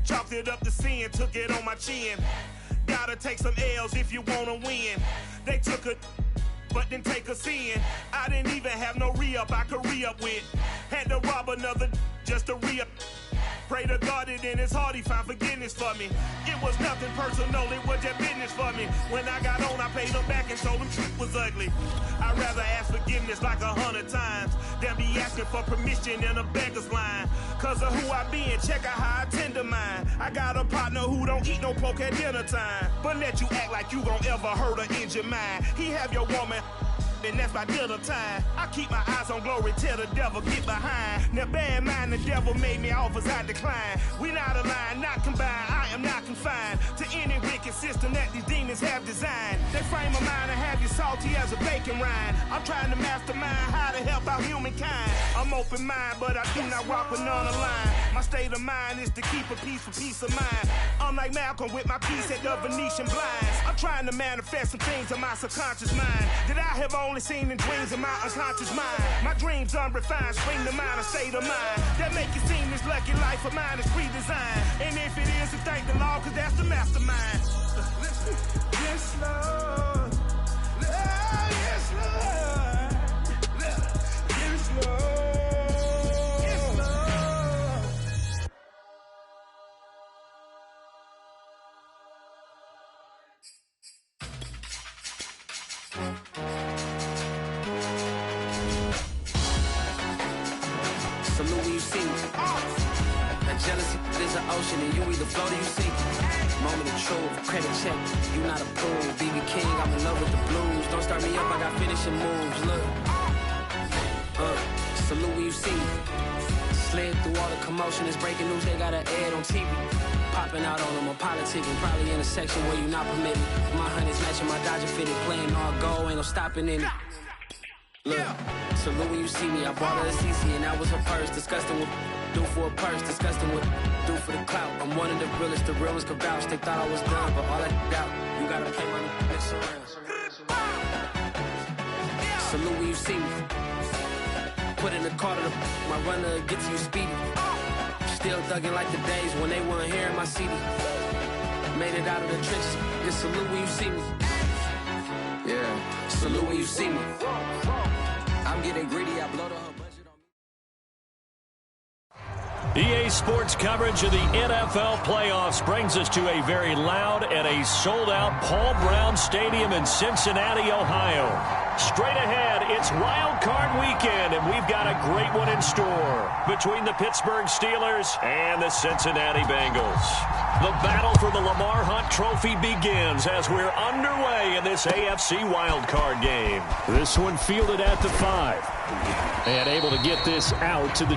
Chalked it up to sin, took it on my chin. Gotta take some L's if you wanna win. They took a but didn't take us in. I didn't even have no re-up I could re-up with. Had to rob another just to re-up. Pray to God that in his heart he found forgiveness for me. It was nothing personal, it was just business for me. When I got on, I paid him back and told him shit was ugly. I'd rather ask forgiveness like 100 times than be asking for permission in a beggar's line. Cause of who I be and check out how I tend to mine. I got a partner who don't eat no pork at dinner time, but let you act like you gon' ever hurt or injure mine. He have your woman and that's my dinner time. I keep my eyes on glory till the devil get behind. Now bad mind, the devil made me offers I decline. We not aligned, not combined, I am not confined to any wicked system that these demons have designed. They frame of mind and have you salty as a bacon rind. I'm trying to mastermind how to help out humankind. I'm open mind, but I do not walk with none line. My state of mind is to keep a peace of mind. I'm like Malcolm with my piece at the Venetian blinds. I'm trying to manifest some things in my subconscious mind that I have only seen in dreams in my unconscious mind. My dreams unrefined, spring to mind, a state of mind that make it seem this lucky life of mine is pre-designed. And if it is, to thank the Lord, cause that's the mastermind. Yes, Lord. Yes, Lord. Yes, Lord. Salute when you see me. That jealousy is an ocean and you either float or you sink. Moment of truth, credit check, you not approved. BB King, I'm in love with the blues. Don't start me up, I got finishing moves. Look, salute when you see me. Slid through all the commotion, it's breaking news, they got an ad on TV. Popping out on them, I'm politicking, probably in a section where you not permitted. My honey's matching my Dodger fitted, playing all go, ain't no stopping in it. Look, salute when you see me, I bought her a CC and that was her purse. Disgusting what do for a purse, disgusting what do for the clout. I'm one of the realest, the real ones could vouch. They thought I was done, but all that doubt, you gotta play my next around. Salute when you see me. Put in the car to my runner, get to you speedy. Still thugging like the days when they weren't hearing my CD. Made it out of the trenches, just salute when you see me. Yeah, salute when you see me. I'm getting greedy, I blow the whole budget on me. EA Sports coverage of the NFL playoffs brings us to a very loud and a sold-out Paul Brown Stadium in Cincinnati, Ohio. Straight ahead, it's Wild Card Weekend, and we've got a great one in store between the Pittsburgh Steelers and the Cincinnati Bengals. The battle for the Lamar Hunt Trophy begins as we're underway in this AFC Wild Card game. This one fielded at the 5 and able to get this out to the...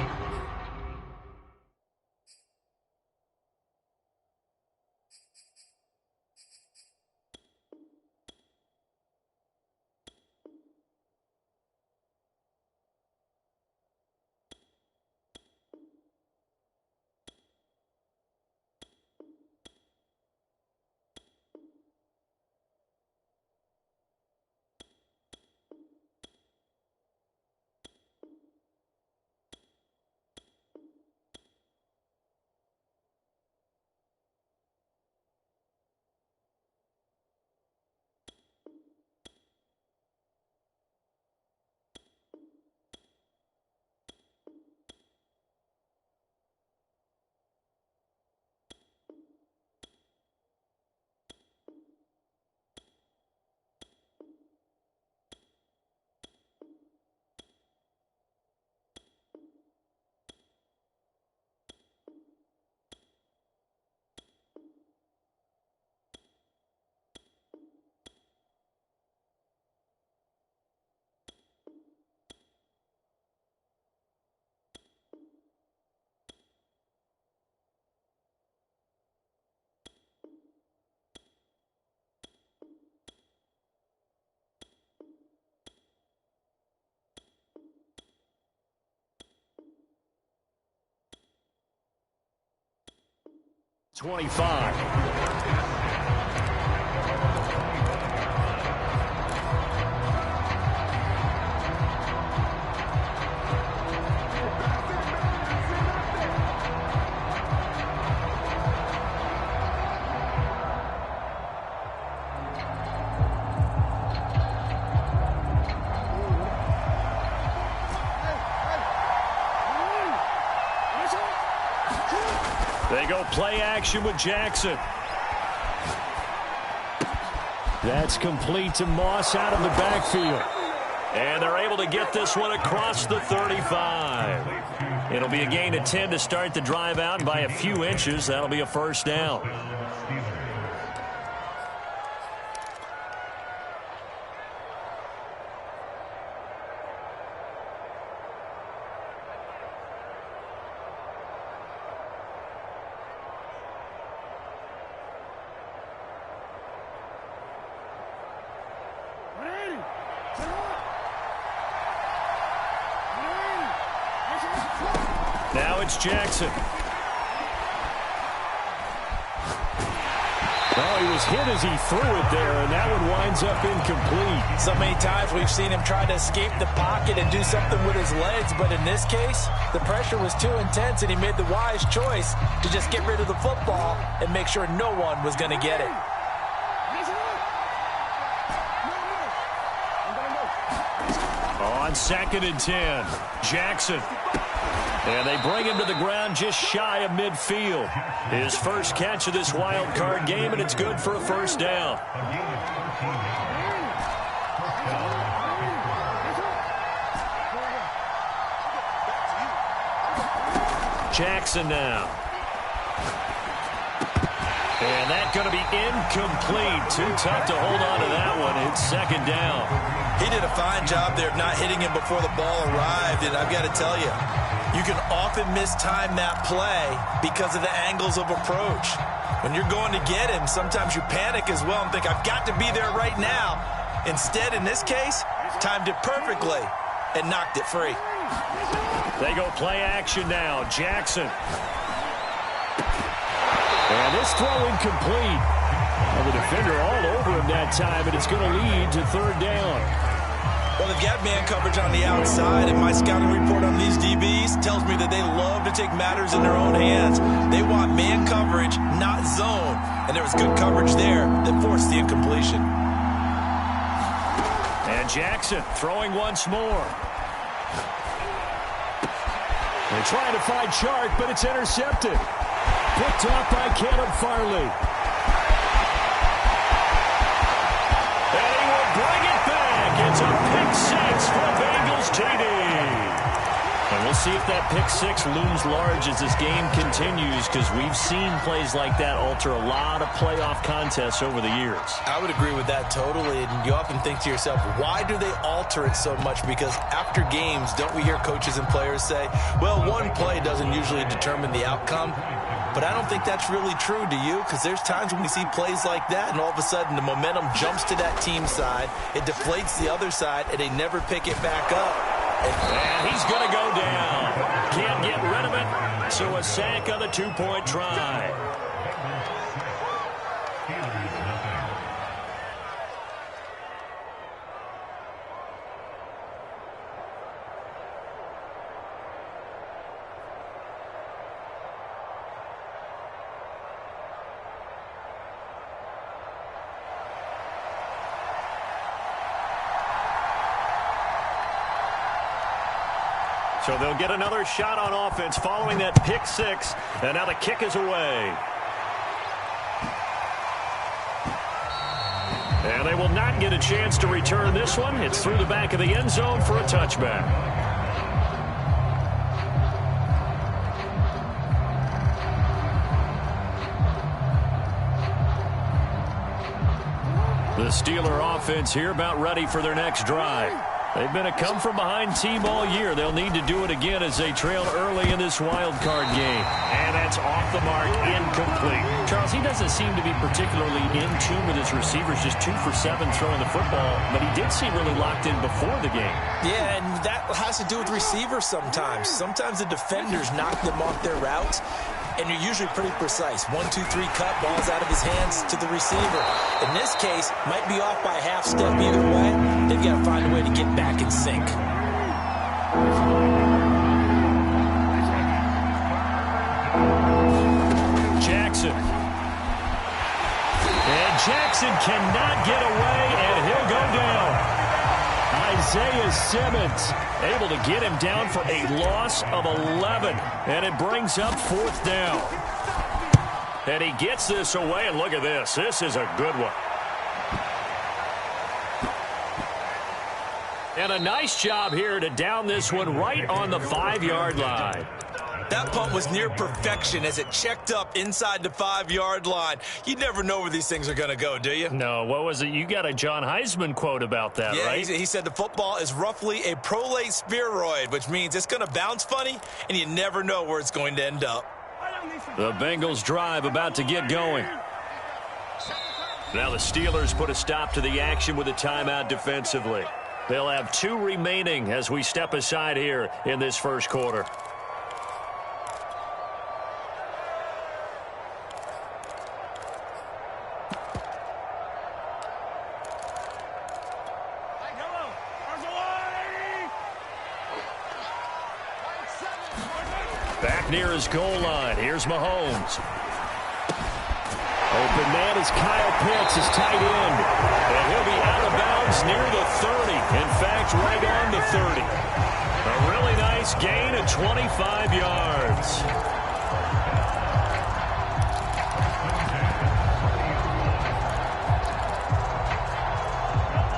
They go play action with Jackson. That's complete to Moss out of the backfield. And they're able to get this one across the 35. It'll be a gain of 10 to start the drive out by a few inches. That'll be a first down. Now it's Jackson. Well, he was hit as he threw it there, and that one winds up incomplete. So many times we've seen him try to escape the pocket and do something with his legs, but in this case, the pressure was too intense, and he made the wise choice to just get rid of the football and make sure no one was going to get it. On 2nd and 10, Jackson. And they bring him to the ground just shy of midfield. His first catch of this wild card game, and it's good for a first down. Jackson now. And that's going to be incomplete. Too tough to hold on to that one. It's 2nd down. He did a fine job there of not hitting him before the ball arrived, and I've got to tell you, you can often mistime that play because of the angles of approach. When you're going to get him, sometimes you panic as well and think, I've got to be there right now. Instead, in this case, timed it perfectly and knocked it free. They go play action now. Jackson. And this throw incomplete. Well, the defender all over him that time, and it's going to lead to 3rd down. Well, they've got man coverage on the outside, and my scouting report on these DBs tells me that they love to take matters in their own hands. They want man coverage, not zone. And there was good coverage there that forced the incompletion. And Jackson throwing once more. They're trying to find Chark, but it's intercepted. Picked off by Caleb Farley. And he will bring it back. It's a pick 6 for Bengals TD. And we'll see if that pick 6 looms large as this game continues, because we've seen plays like that alter a lot of playoff contests over the years. I would agree with that totally. And you often think to yourself, why do they alter it so much? Because after games, don't we hear coaches and players say, well, one play doesn't usually determine the outcome? But I don't think that's really true, do you? Because there's times when we see plays like that, and all of a sudden the momentum jumps to that team side, it deflates the other side, and they never pick it back up. And he's going to go down. Can't get rid of it, so a sack on the 2-point try. So they'll get another shot on offense following that pick 6. And now the kick is away. And they will not get a chance to return this one. It's through the back of the end zone for a touchback. The Steeler offense here about ready for their next drive. They've been a come-from-behind team all year. They'll need to do it again as they trail early in this wild card game. And that's off the mark, incomplete. Charles, he doesn't seem to be particularly in tune with his receivers, just 2 for 7 throwing the football, but he did seem really locked in before the game. Yeah, and that has to do with receivers sometimes. Sometimes the defenders knock them off their routes, and you're usually pretty precise. 1, 2, 3 cut, ball's out of his hands to the receiver. In this case, might be off by a half step either way. They've got to find a way to get back in sync. Jackson. And Jackson cannot get away, and he'll go down. Isaiah Simmons able to get him down for a loss of 11, and it brings up 4th down. And he gets this away, and look at this. This is a good one. And a nice job here to down this one right on the 5-yard line. That punt was near perfection as it checked up inside the 5-yard line. You never know where these things are going to go, do you? No, what was it? You got a John Heisman quote about that, right? Yeah, he said the football is roughly a prolate spheroid, which means it's going to bounce funny, and you never know where it's going to end up. The Bengals drive about to get going. Now the Steelers put a stop to the action with a timeout defensively. They'll have 2 remaining as we step aside here in this first quarter. Back near his goal line. Here's Mahomes. Open man is Kyle Pitts, his tight end. And he'll be out of bounds near the 30. In fact, right on the 30. A really nice gain of 25 yards.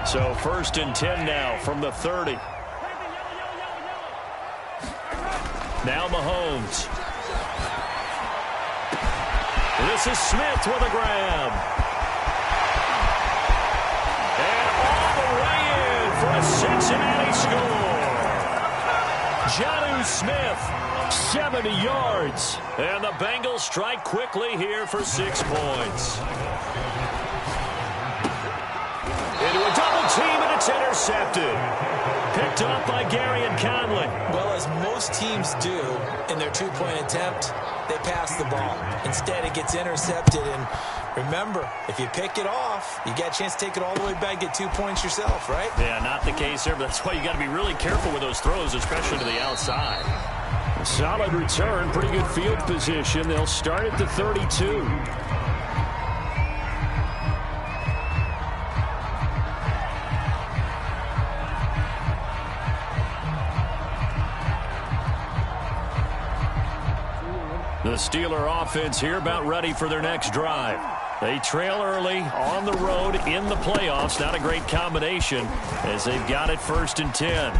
So 1st and 10 now from the 30. Now Mahomes. This is Smith with a grab. And all the way in for a Cincinnati score. Jonnu Smith, 70 yards. And the Bengals strike quickly here for 6 points. Into a double team, and it's intercepted. Picked up by Gary and Conley. Well, as most teams do in their 2-point attempt, they pass the ball. Instead, it gets intercepted. And remember, if you pick it off, you get a chance to take it all the way back, get 2 points yourself, right? Yeah, not the case there, but that's why you got to be really careful with those throws, especially to the outside. A solid return, pretty good field position. They'll start at the 32. The Steeler offense here about ready for their next drive. They trail early on the road in the playoffs. Not a great combination as they've got it 1st and 10. And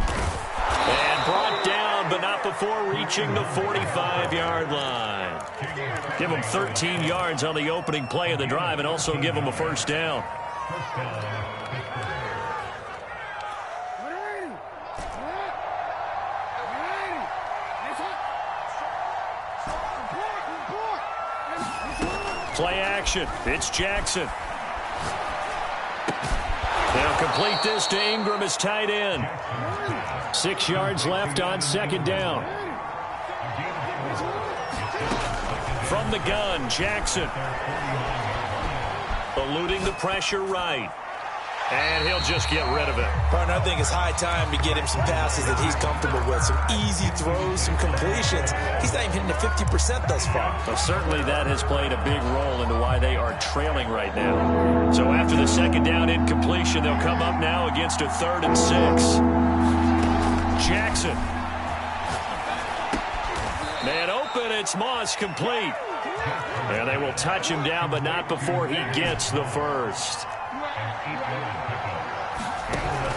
brought down, but not before reaching the 45-yard line. Give them 13 yards on the opening play of the drive and also give them a 1st down. Play action. It's Jackson. They'll complete this to Ingram as tight end. 6 yards left on 2nd down. From the gun, Jackson. Eluding the pressure right. And he'll just get rid of it. Partner, I think it's high time to get him some passes that he's comfortable with. Some easy throws, some completions. He's not even hitting the 50% thus far. Well, certainly that has played a big role into why they are trailing right now. So after the 2nd down incompletion, they'll come up now against a 3rd and 6. Jackson. Man open, it's Moss complete. And they will touch him down, but not before he gets the 1st.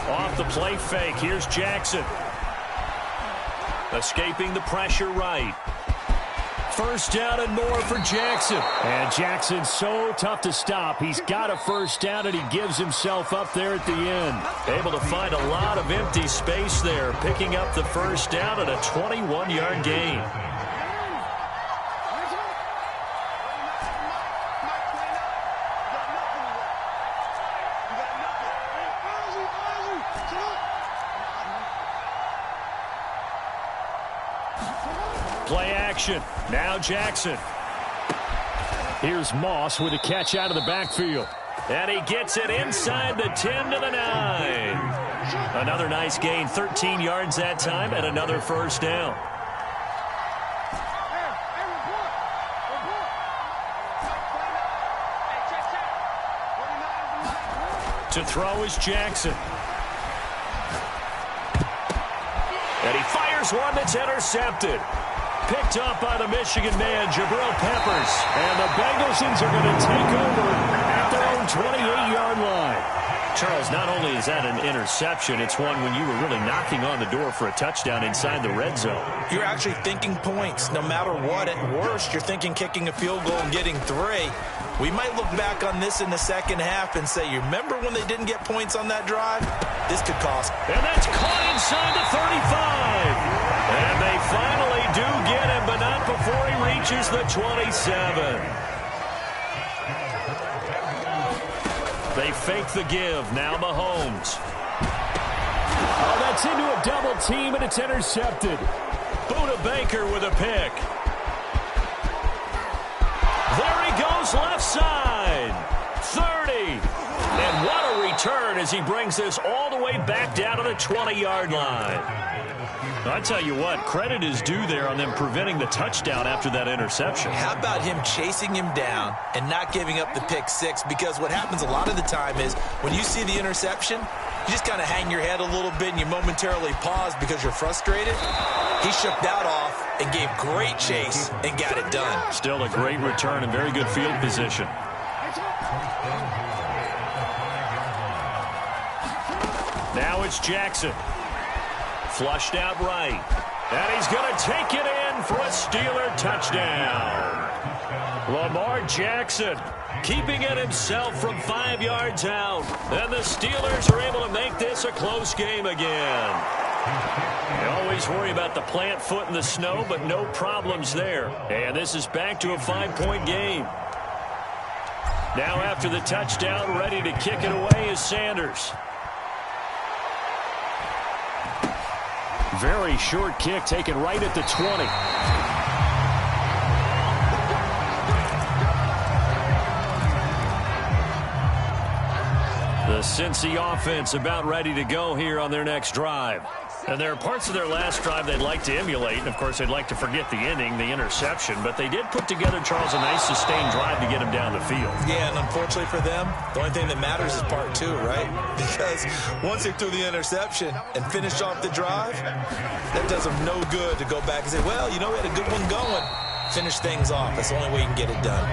Off the play fake, here's Jackson. Escaping the pressure right. 1st down and more for Jackson. And Jackson's so tough to stop. He's got a 1st down, and he gives himself up there at the end. Able to find a lot of empty space there, picking up the 1st down at a 21-yard gain. Play action. Now Jackson. Here's Moss with a catch out of the backfield. And he gets it inside the 10 to the 9. Another nice gain, 13 yards that time, and another 1st down. To throw is Jackson. And he fires one that's intercepted. Picked picked up by the Michigan man, Jabril Peppers. And the Bengalsons are going to take over at their own 28-yard line. Charles, not only is that an interception, it's one when you were really knocking on the door for a touchdown inside the red zone. You're actually thinking points. No matter what, at worst, you're thinking kicking a field goal and getting 3. We might look back on this in the second half and say, you remember when they didn't get points on that drive? This could cost. And that's caught inside the 35. And they finally do get him, but not before he reaches the 27. They fake the give. Now Mahomes. Oh, that's into a double team, and it's intercepted. Buda Baker with a pick. There he goes, left side. 30. And what a return as he brings this all the way back down to the 20-yard line. I tell you what, credit is due there on them preventing the touchdown after that interception. How about him chasing him down and not giving up the pick 6? Because what happens a lot of the time is when you see the interception, you just kind of hang your head a little bit and you momentarily pause because you're frustrated. He shook that off and gave great chase and got it done. Still a great return and very good field position. Now it's Jackson. Flushed out right. And he's going to take it in for a Steeler touchdown. Lamar Jackson keeping it himself from 5 yards out. And the Steelers are able to make this a close game again. You always worry about the plant foot in the snow, but no problems there. And this is back to a 5-point game. Now after the touchdown, ready to kick it away is Sanders. Very short kick taken right at the 20. The Cincy offense about ready to go here on their next drive. And there are parts of their last drive they'd like to emulate. And, of course, they'd like to forget the ending, the interception. But they did put together, Charles, a nice sustained drive to get him down the field. Yeah, and unfortunately for them, the only thing that matters is part 2, right? Because once they threw the interception and finished off the drive, that does them no good to go back and say, well, you know, we had a good one going. Finish things off. That's the only way you can get it done.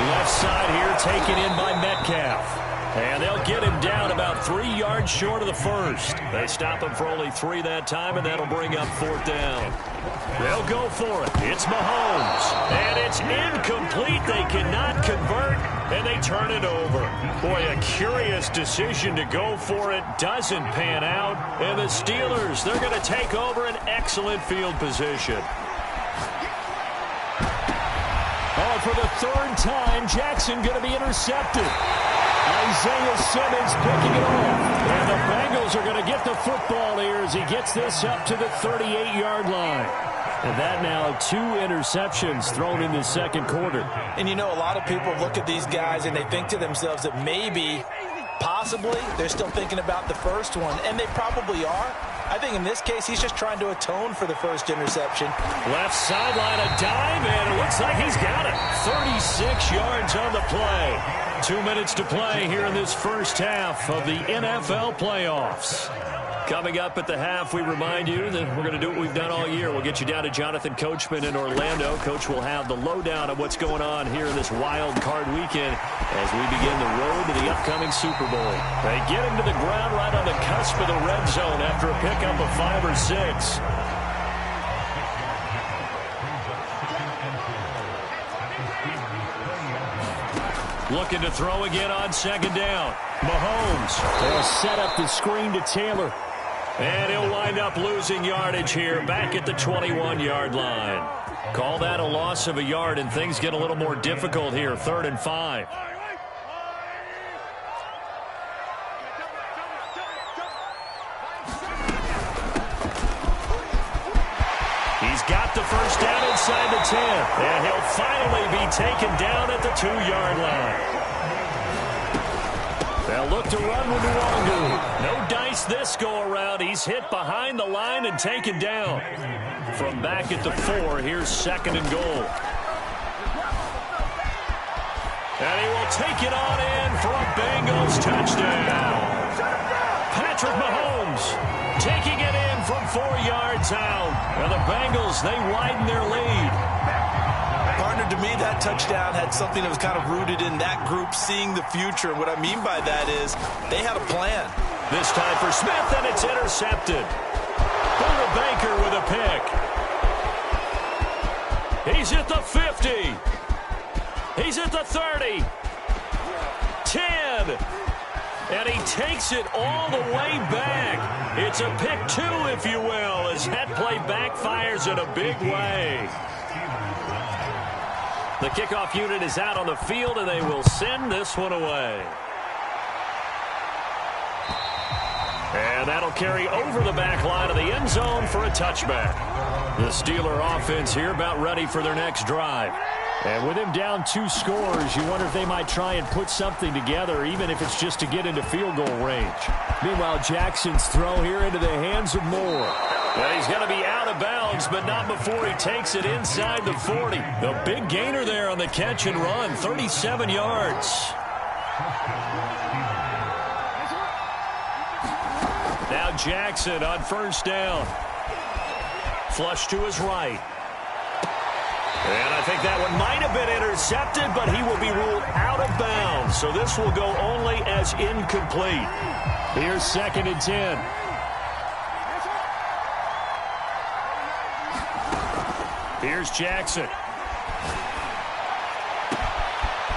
Left side here taken in by Metcalf. And they'll get him down about 3 yards short of the first. They stop him for only 3 that time, and that'll bring up 4th down. They'll go for it. It's Mahomes. And it's incomplete. They cannot convert, and they turn it over. Boy, a curious decision to go for it. Doesn't pan out. And the Steelers, they're going to take over an excellent field position. Oh, for the 3rd time, Jackson going to be intercepted. Isaiah Simmons picking it off. And the Bengals are going to get the football here as he gets this up to the 38-yard line. And that now 2 interceptions thrown in the second quarter. And you know, a lot of people look at these guys and they think to themselves that maybe, possibly, they're still thinking about the first one. And they probably are. I think in this case, he's just trying to atone for the first interception. Left sideline, a dive, and it looks like he's got it. 36 yards on the play. 2 minutes to play here in this first half of the NFL playoffs. Coming up at the half, we remind you that we're going to do what we've done all year. We'll get you down to Jonathan Coachman in Orlando. Coach will have the lowdown of what's going on here in this wild card weekend as we begin the road to the upcoming Super Bowl. They get him to the ground right on the cusp of the red zone after a pickup of 5 or 6. Looking to throw again on 2nd down. Mahomes. They'll set up the screen to Taylor. And he'll wind up losing yardage here back at the 21-yard line. Call that a loss of a yard, and things get a little more difficult here. 3rd and 5. He's got the first down inside the 10. And he'll finally be taken down at the 2-yard line. They'll look to run with Nwangu. No dice this go-around. He's hit behind the line and taken down. From back at the 4, here's 2nd and goal. And he will take it on in for a Bengals touchdown. Patrick Mahomes taking it in from 4 yards out. And the Bengals, they widen their lead. Partner, to me, that touchdown had something that was kind of rooted in that group seeing the future. What I mean by that is they had a plan. This time for Smith, and it's intercepted. Buda Baker with a pick. He's at the 50. He's at the 30. 10. And he takes it all the way back. It's a pick 2, if you will, as that play backfires in a big way. The kickoff unit is out on the field, and they will send this one away. And that'll carry over the back line of the end zone for a touchback. The Steeler offense here about ready for their next drive. And with him down 2 scores, you wonder if they might try and put something together, even if it's just to get into field goal range. Meanwhile, Jackson's throw here into the hands of Moore. And he's going to be out of bounds, but not before he takes it inside the 40. The big gainer there on the catch and run, 37 yards. Now Jackson on first down. Flush to his right. And I think that one might have been intercepted, but he will be ruled out of bounds. So this will go only as incomplete. Here's 2nd and 10. Here's Jackson.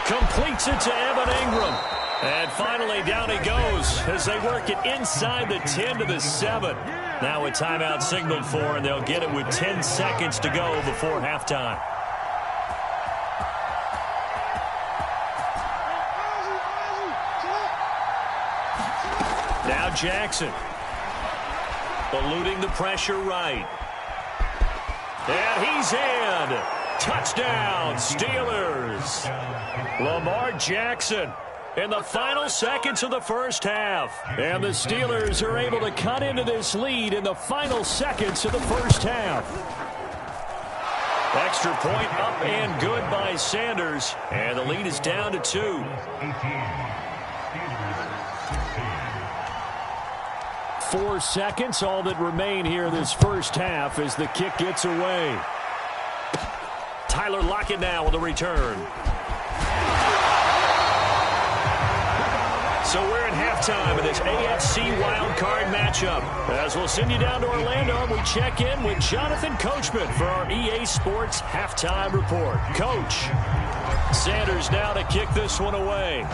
Completes it to Evan Ingram. And finally down he goes as they work it inside the 10 to the 7. Now a timeout signaled for, and they'll get it with 10 seconds to go before halftime. Now Jackson. Eluding the pressure right. And he's in. Touchdown, Steelers. Lamar Jackson in the final seconds of the first half. And the Steelers are able to cut into this lead in the final seconds of the first half. Extra point up and good by Sanders. And the lead is down to 2. 4 seconds, all that remain here this first half as the kick gets away. Tyler Lockett now with a return. So we're in halftime of this AFC wildcard matchup. As we'll send you down to Orlando, we check in with Jonathan Coachman for our EA Sports Halftime Report. Coach, Sanders now to kick this one away.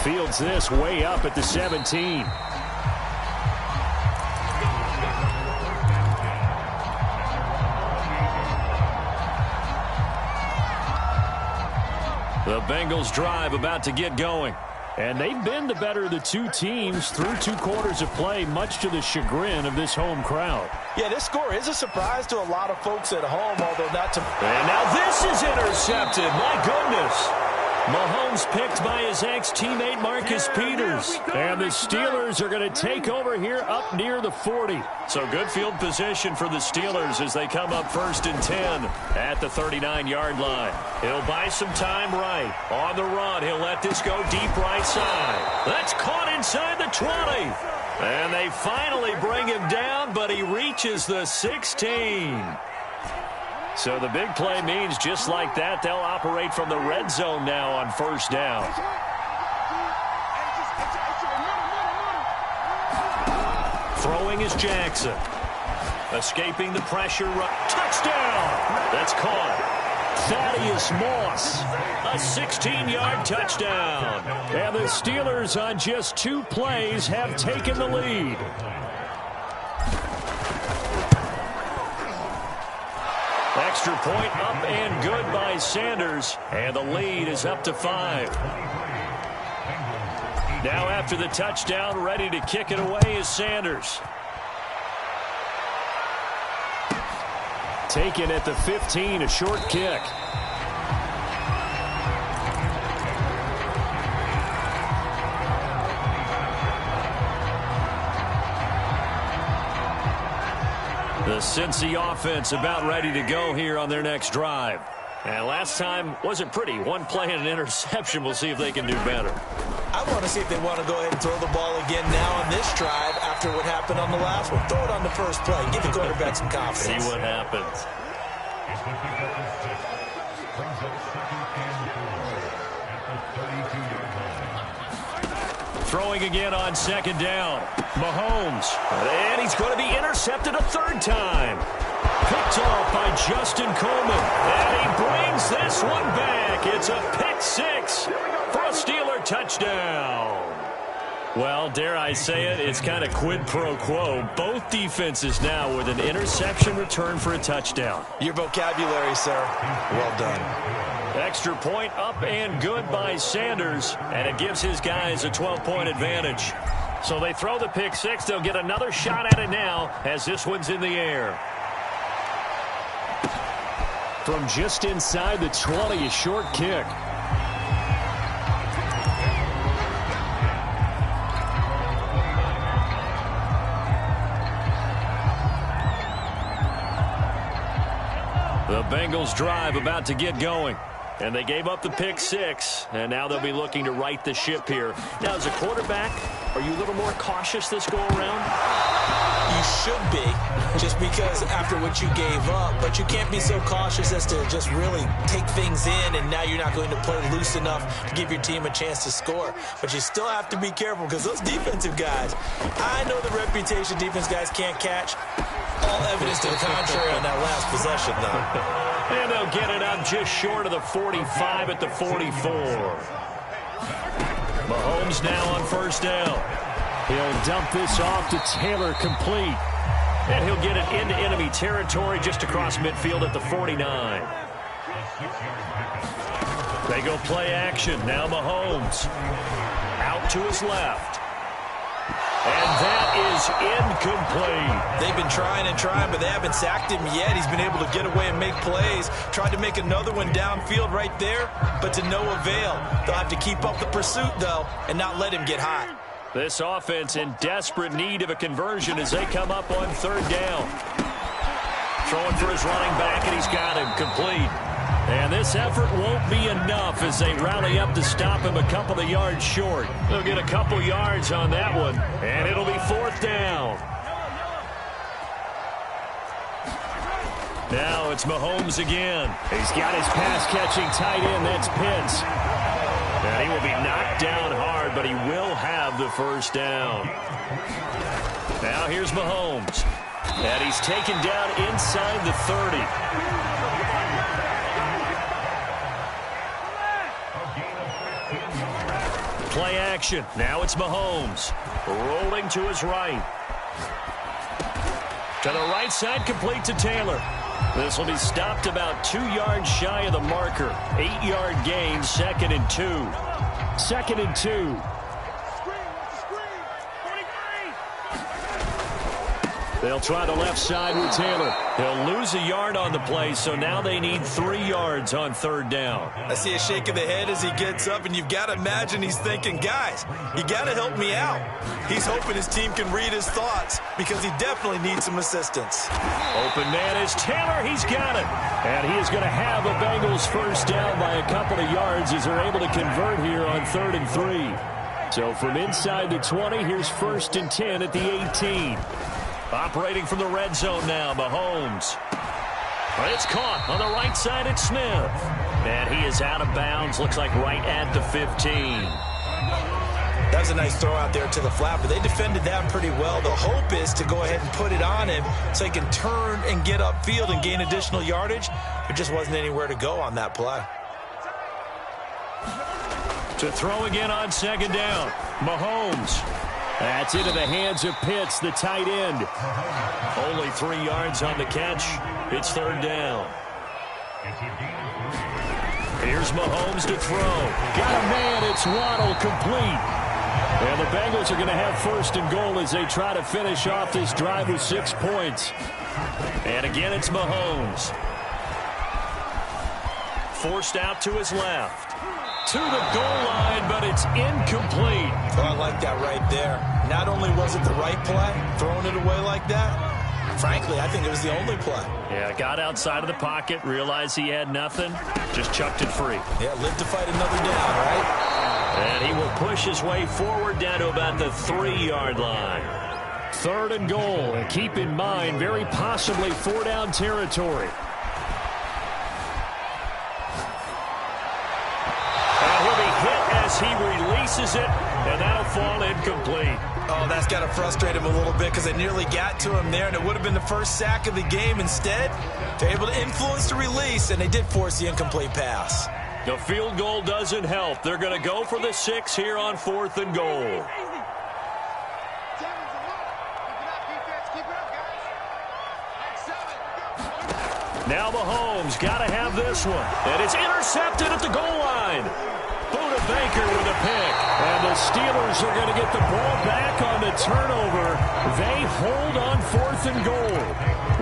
Fields this way up at the 17. The Bengals drive about to get going. And they've been the better of the 2 teams through 2 quarters of play, much to the chagrin of this home crowd. Yeah, this score is a surprise to a lot of folks at home, although not to... And now this is intercepted. My goodness. Mahomes picked by his ex-teammate Marcus Peters. And the Steelers are going to take over here up near the 40. So good field position for the Steelers as they come up 1st and 10 at the 39-yard line. He'll buy some time right. On the run, he'll let this go deep right side. That's caught inside the 20. And they finally bring him down, but he reaches the 16. So the big play means just like that, they'll operate from the red zone now on first down. Throwing is Jackson. Escaping the pressure. Touchdown! That's caught. Thaddeus Moss. A 16-yard touchdown. And the Steelers on just 2 plays have taken the lead. Extra point up and good by Sanders. And the lead is up to 5. Now after the touchdown, ready to kick it away is Sanders. Taken at the 15, a short kick. The Cincy offense about ready to go here on their next drive. And last time wasn't pretty. One play and an interception. We'll see if they can do better. I want to see if they want to go ahead and throw the ball again now on this drive after what happened on the last one. Throw it on the first play. Give the quarterback some confidence. See what happens. Throwing again on second down. Mahomes. And he's going to be intercepted a third time. Picked off by Justin Coleman. And he brings this one back. It's a pick six for a Steeler touchdown. Well, dare I say it, it's kind of quid pro quo. Both defenses now with an interception return for a touchdown. Your vocabulary, sir. Well done. Extra point up and good by Sanders, and it gives his guys a 12-point advantage. So they throw the pick six. They'll get another shot at it now as this one's in the air. From just inside the 20, a short kick. The Bengals drive about to get going. And they gave up the pick six, and now they'll be looking to right the ship here. Now, as a quarterback, are you a little more cautious this go-around? You should be, just because after what you gave up. But you can't be so cautious as to just really take things in, and now you're not going to play loose enough to give your team a chance to score. But you still have to be careful because those defensive guys, I know the reputation defense guys can't catch. All evidence to the contrary on that last possession, though. And they'll get it up just short of the 45 at the 44. Mahomes now on first down. He'll dump this off to Taylor, complete. And he'll get it into enemy territory just across midfield at the 49. They go play action. Now Mahomes out to his left. And that is incomplete. They've been trying and trying, but they haven't sacked him yet. He's been able to get away and make plays. Tried to make another one downfield right there, but to no avail. They'll have to keep up the pursuit, though, and not let him get hot. This offense in desperate need of a conversion as they come up on third down. Throwing for his running back, and he's got him complete. And this effort won't be enough as they rally up to stop him a couple of yards short. They'll get a couple yards on that one, and it'll be fourth down. Now it's Mahomes again. He's got his pass-catching tight end. That's Pitts. And he will be knocked down hard, but he will have the first down. Now here's Mahomes. And he's taken down inside the 30. Play action. Now it's Mahomes. Rolling to his right. To the right side, complete to Taylor. This will be stopped about 2 yards shy of the marker. 8-yard gain, 2nd and 2. 2nd and 2. They'll try the left side with Taylor. He'll lose a yard on the play, so now they need 3 yards on third down. I see a shake of the head as he gets up, and you've got to imagine he's thinking, guys, you got to help me out. He's hoping his team can read his thoughts because he definitely needs some assistance. Open man is Taylor. He's got it. And he is going to have the Bengals first down by a couple of yards as they're able to convert here on 3rd and 3. So from inside the 20, here's 1st and 10 at the 18. Operating from the red zone now, Mahomes. It's caught on the right side at Smith. And he is out of bounds, looks like right at the 15. That was a nice throw out there to the flat, but they defended that pretty well. The hope is to go ahead and put it on him so he can turn and get upfield and gain additional yardage. There just wasn't anywhere to go on that play. To throw again on second down, Mahomes. That's into the hands of Pitts, the tight end. Only 3 yards on the catch. It's third down. Here's Mahomes to throw. Got a man. It's Waddle, complete. And the Bengals are going to have 1st and goal as they try to finish off this drive with 6 points. And again, it's Mahomes. Forced out to his left. To the goal line, but it's incomplete. Oh, I like that right there. Not only was it the right play, throwing it away like that, Frankly, I think it was the only play. Yeah, got outside of the pocket, realized he had nothing, just chucked it free. Yeah, live to fight another down, right? And he will push his way forward down to about the 3-yard line. 3rd and goal, and keep in mind, very possibly 4-down territory. And he'll be hit as he releases it, and that'll fall incomplete. Oh, that's got to frustrate him a little bit because they nearly got to him there, and it would have been the first sack of the game. Instead, they're able to influence the release, and they did force the incomplete pass. The field goal doesn't help. They're going to go for the 6 here on 4th and goal. Now Mahomes got to have this one. And it's intercepted at the goal line. Buda Baker with a pick. And the Steelers are going to get the ball back on the turnover. They hold on 4th and goal.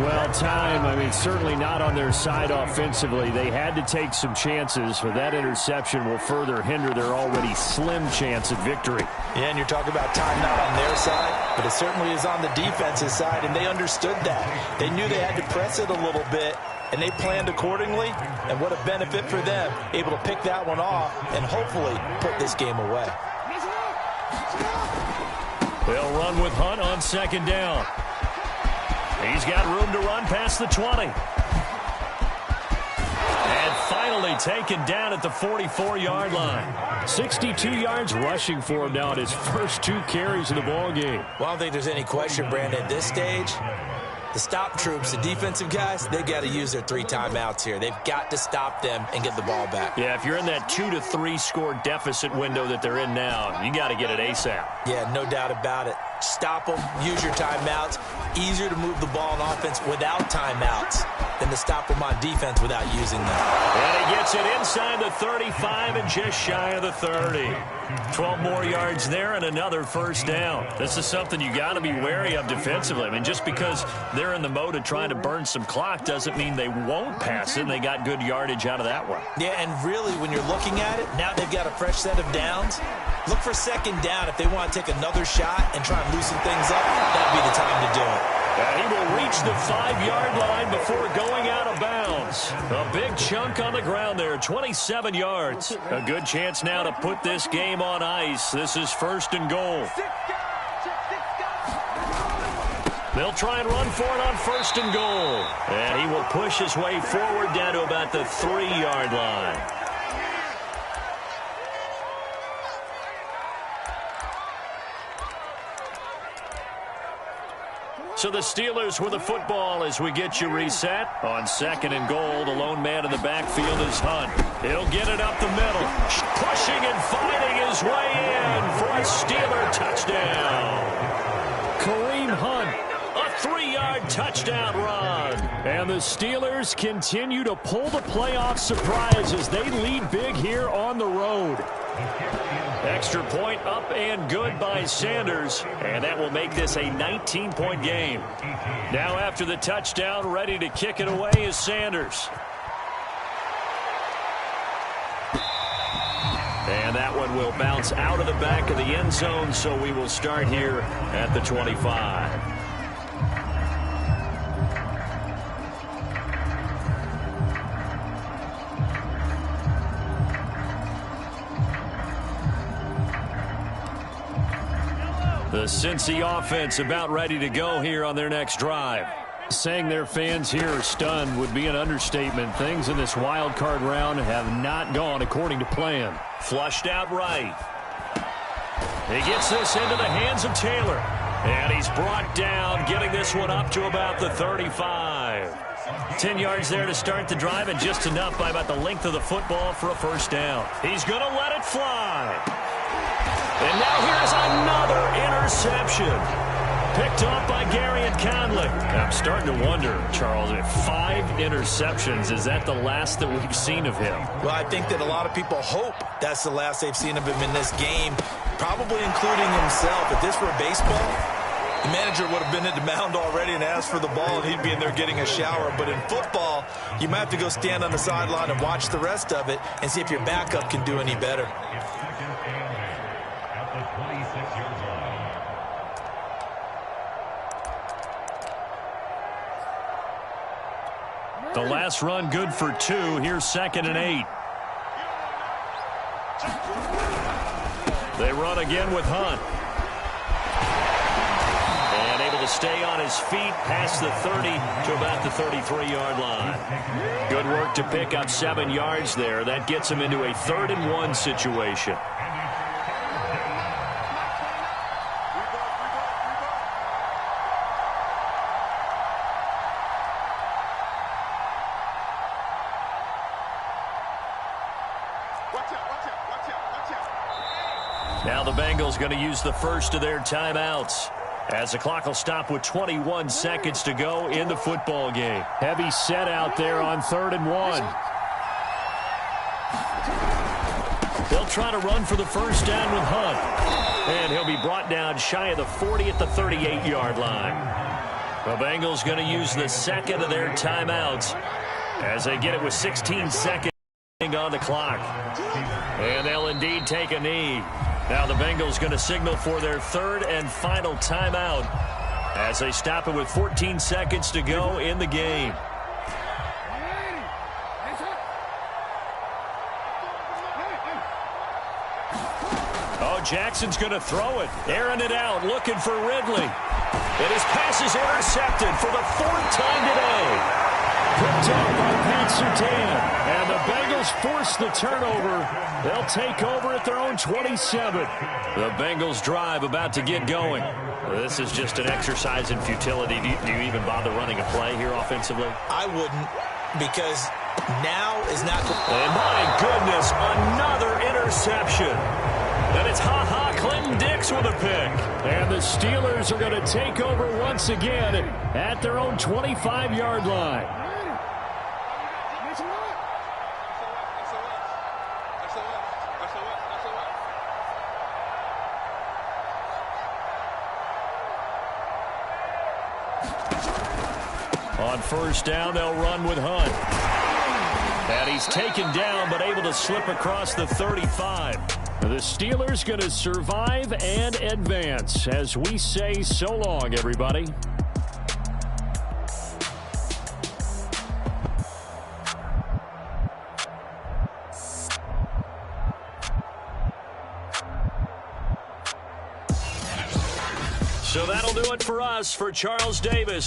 Well, time, certainly not on their side offensively. They had to take some chances, but that interception will further hinder their already slim chance at victory. Yeah, and you're talking about time not on their side, but it certainly is on the defensive side, and they understood that. They knew they had to press it a little bit, and they planned accordingly, and what a benefit for them, able to pick that one off and hopefully put this game away. They'll run with Hunt on 2nd down. He's got room to run past the 20. And finally taken down at the 44-yard line. 62 yards rushing for him now at his first 2 carries of the ball game. Well, I don't think there's any question, Brandon, at this stage. The stop troops, the defensive guys, they got to use their 3 timeouts here. They've got to stop them and get the ball back. Yeah, if you're in that 2 to 3 score deficit window that they're in now, you got to get it ASAP. Yeah, no doubt about it. Stop them, use your timeouts. Easier to move the ball on offense without timeouts than to stop them on defense without using them. And he gets it inside the 35 and just shy of the 30. 12 more yards there and another 1st down. This is something you got to be wary of defensively. Just because they're in the mode of trying to burn some clock doesn't mean they won't pass it, and they got good yardage out of that one. Yeah, and really, when you're looking at it, now they've got a fresh set of downs. Look for 2nd down if they want to take another shot and try and loosen things up. That'd be the time to do it. And he will reach the 5-yard line before going out of bounds. A big chunk on the ground there, 27 yards. A good chance now to put this game on ice. This is 1st and goal. They'll try and run for it on 1st and goal. And he will push his way forward down to about the 3-yard line. So the Steelers with the football as we get you reset. On 2nd and goal, the lone man in the backfield is Hunt. He'll get it up the middle. Pushing and fighting his way in for a Steeler touchdown. Kareem Hunt. A 3-yard touchdown run. And the Steelers continue to pull the playoff surprise as they lead big here on the road. Extra point up and good by Sanders, and that will make this a 19-point game. Now after the touchdown, ready to kick it away is Sanders. And that one will bounce out of the back of the end zone, so we will start here at the 25. The Cincy offense about ready to go here on their next drive. Saying their fans here are stunned would be an understatement. Things in this wild card round have not gone according to plan. Flushed out right. He gets this into the hands of Taylor. And he's brought down, getting this one up to about the 35. 10 yards there to start the drive, and just enough by about the length of the football for a 1st down. He's going to let it fly. And now here's another interception. Picked off by Garyon Conley. I'm starting to wonder, Charles, if 5 interceptions, is that the last that we've seen of him? Well, I think that a lot of people hope that's the last they've seen of him in this game, probably including himself. If this were baseball, the manager would have been at the mound already and asked for the ball, and he'd be in there getting a shower. But in football, you might have to go stand on the sideline and watch the rest of it and see if your backup can do any better. The last run good for 2. Here's 2nd and 8. They run again with Hunt. And able to stay on his feet past the 30 to about the 33-yard line. Good work to pick up 7 yards there. That gets him into a 3rd and 1 situation. Now the Bengals going to use the first of their timeouts as the clock will stop with 21 seconds to go in the football game. Heavy set out there on 3rd and 1. They'll try to run for the first down with Hunt. And he'll be brought down shy of the 40 at the 38-yard line. The Bengals going to use the second of their timeouts as they get it with 16 seconds on the clock. And they'll indeed take a knee. Now the Bengals going to signal for their 3rd and final timeout as they stop it with 14 seconds to go in the game. Oh, Jackson's going to throw it. Airing it out, looking for Ridley. And his pass is intercepted for the 4th time today. Picked up by Pat Surtain. And the Bengals force the turnover. They'll take over at their own 27. The Bengals drive about to get going. This is just an exercise in futility. Do you even bother running a play here offensively? I wouldn't, because now is not... And my goodness, another interception. And it's Clinton Dix with a pick. And the Steelers are going to take over once again at their own 25-yard line. On first down, they'll run with Hunt. And he's taken down, but able to slip across the 35. The Steelers going to survive and advance as we say so long, everybody. So that'll do it for us. For Charles Davis,